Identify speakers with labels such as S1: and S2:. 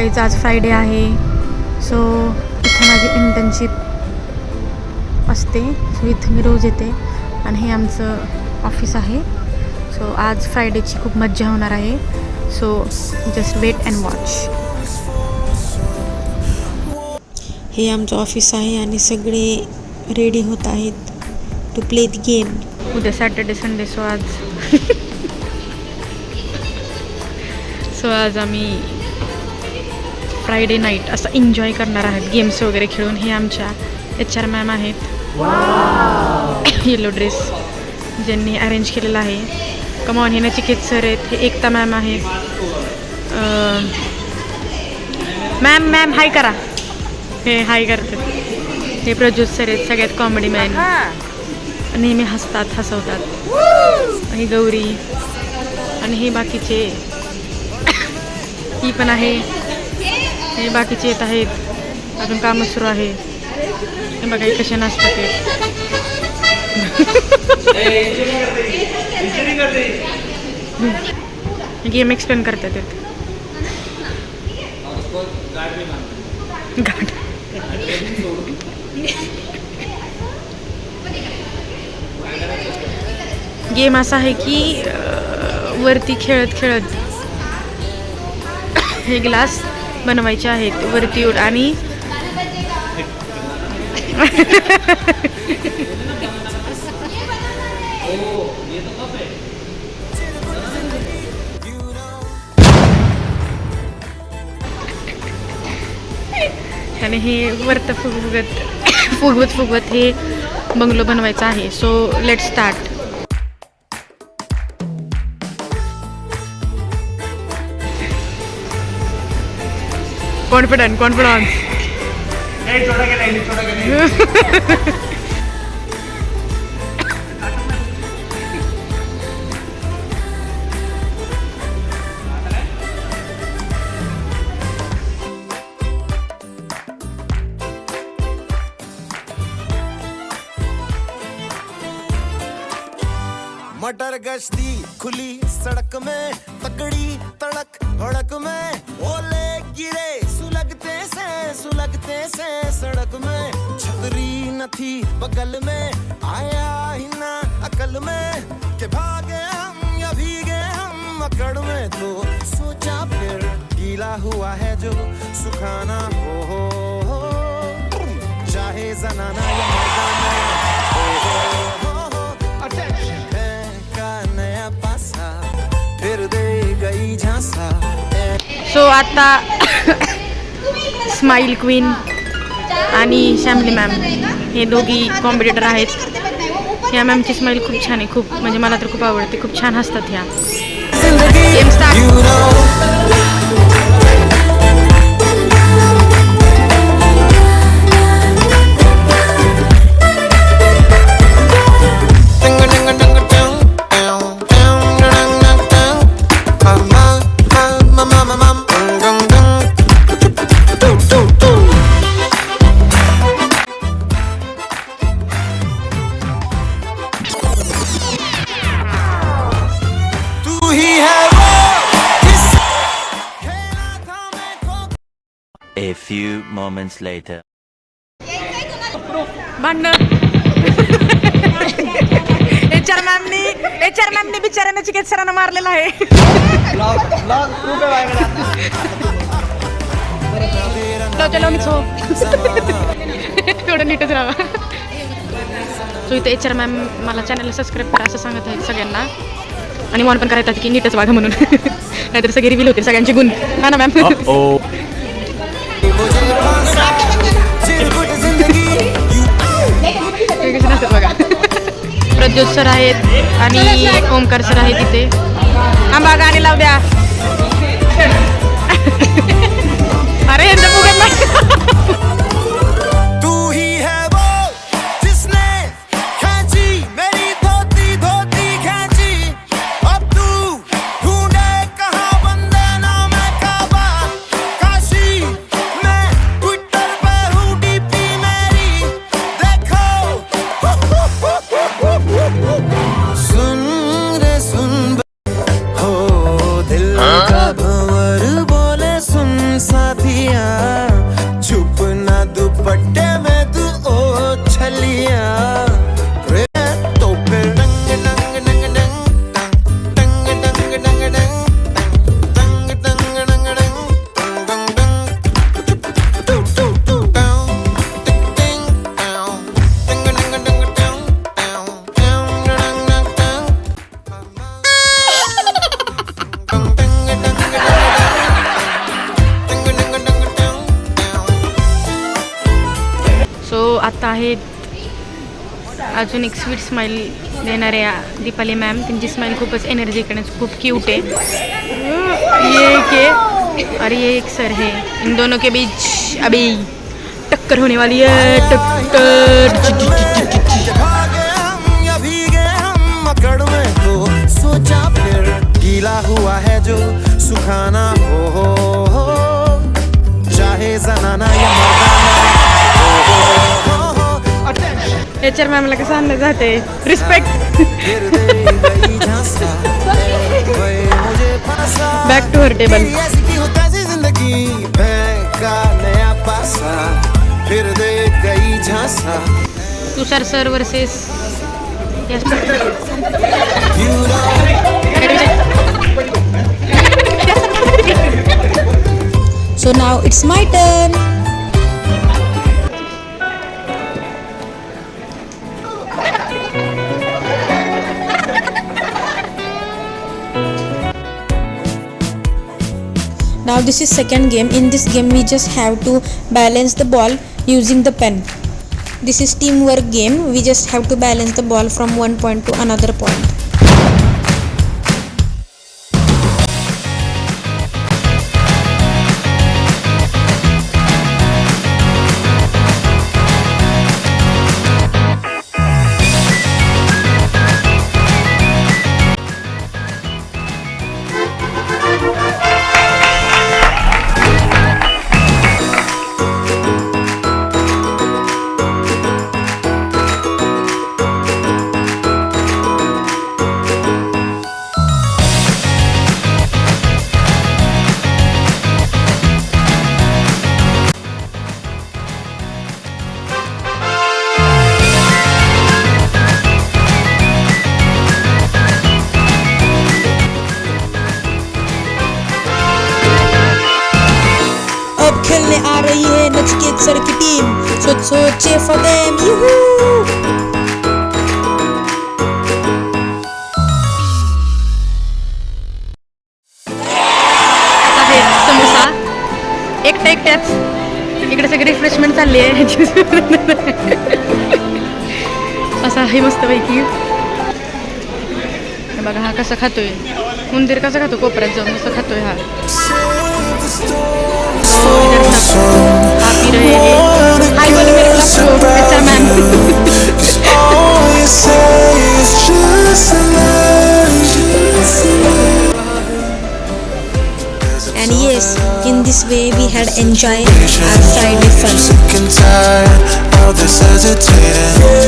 S1: Guys आज Friday आहे. So इथे माझी इंटर्नशिप असते. सो इथे मी रोज येते आणि हे आमचं ऑफिस आहे. सो आज फ्रायडेची खूप मज्जा होणार आहे. So just wait and watch. हे आमचं ऑफिस आहे आणि सगळे रेडी होत आहेत टू प्ले द गेम. उद्या सॅटर्डे संडे. सो आज आम्ही फ्रायडे नाईट असं एन्जॉय करणार आहात गेम्स वगैरे खेळून. हे आमच्या HR मॅम आहेत. येलो ड्रेस ज्यांनी अरेंज केलेला आहे. कमॉन, हे नचिकेत सर आहेत. हे एकता मॅम आहेत. मॅम हाय करा. हे हाय करतात. हे प्रज्योत सर आहेत, सगळ्यात कॉमेडी मॅन, नेहमी हसवतात. ही गौरी आणि हे बाकीचे ही पण आहे. हे बाकीचे येत आहेत. अजून कामं सुरू आहे. हे बघा कसे नाचतात ते. गेम एक्सप्लेन करतात ते. गेम असा आहे की वरती खेळत हे ग्लास बनवायचे आहेत वरती आणि आणि हे वरत फुगवत हे बंगलो बनवायचा आहे. So let start. कॉन्फिडन्स.
S2: मटर गश्ती खुली सड़क में, तकड़ी तड़क भड़क में, ओले गिरे सुलगते से सड़क में, छतरी न थी बगल में, आया ही ना अकल में कि भागे हम या भीगे हम अकड़ में. तो सोचा फिर गीला हुआ है जो सुखाना हो, चाहे जनाना या मर्दाना हो.
S1: सो आता स्माईल क्वीन आणि श्यामली मॅम हे दोघी कॉम्पिटिटर आहेत. ह्या मॅमची स्माईल खूप छान आहे. खूप म्हणजे मला तर खूप आवडते. खूप छान हसतात ह्या. Game start.
S3: A few moments later.
S1: भांडण. HR मॅमने बिचाऱ्याने चिकित्सक सरांना मारलेला आहे. थोडं नीटच राहा. सो इथे HR मॅम मला चॅनलला सबस्क्राईब करा असं सांगत आहेत सगळ्यांना आणि वॉर्न पण करायचं की नीटच वागा म्हणून. नाहीतर सगळे रिव्हील होते सगळ्यांचे गुण. हा ना मॅम. बघा प्रज्योत सर आहेत आणि ओमकार सर आहेत इथे. आंबा गाणी लाव द्या. अरे यांचं फुगत नाही.
S2: सुन रे सुन हो दिल
S1: आहेत अजून एक स्वीट स्माइल देणाऱ्या दीपाली मॅम. त्यांची स्माइल खूपच एनर्जिक आणि खूप क्यूट है. ये के और ये एक सर है. इन दोनों के बीच अभी टक्कर होने वाली है. टक्कर.
S2: भागे हम या भीगे हम अकड़ में तो सोचा फिर गीला हुआ है जो सुखाना हो चाहे जनाना या मर्दाना.
S1: एच आर मॅमला कसं आणलं जाते. रिस्पेक्ट.
S2: फिर दे गई झांसा मुझे फंसा.
S1: Back to her table.
S2: तेरी ऐसी की हो तैसी जिंदगी का नया पासा फिर दे गई झांसा.
S1: Tushar sir versus
S4: So now it's my turn. Now this is second game. In this game we just have to balance the ball using the pen. This is teamwork game. We just have to balance the ball from one point to another point. अब खेलने आ रही है Nachiket sir की team. So cheer for them. Yoo-hoo!
S1: आहे समोसा एकट्याच. इकडे सगळी refreshment चालली आहे. असा आहे मस्तपैकी. हे बघा हा कसा खातोय. उंदीर कसा खातो कोपऱ्यात जाऊन कसं खातोय हा. हा पी रहे हैं. हाय बोलो मेरे को अच्छा ma'am.
S4: And yes, in this way we had enjoyed our Friday fun.
S2: Sick and tired of this hesitating.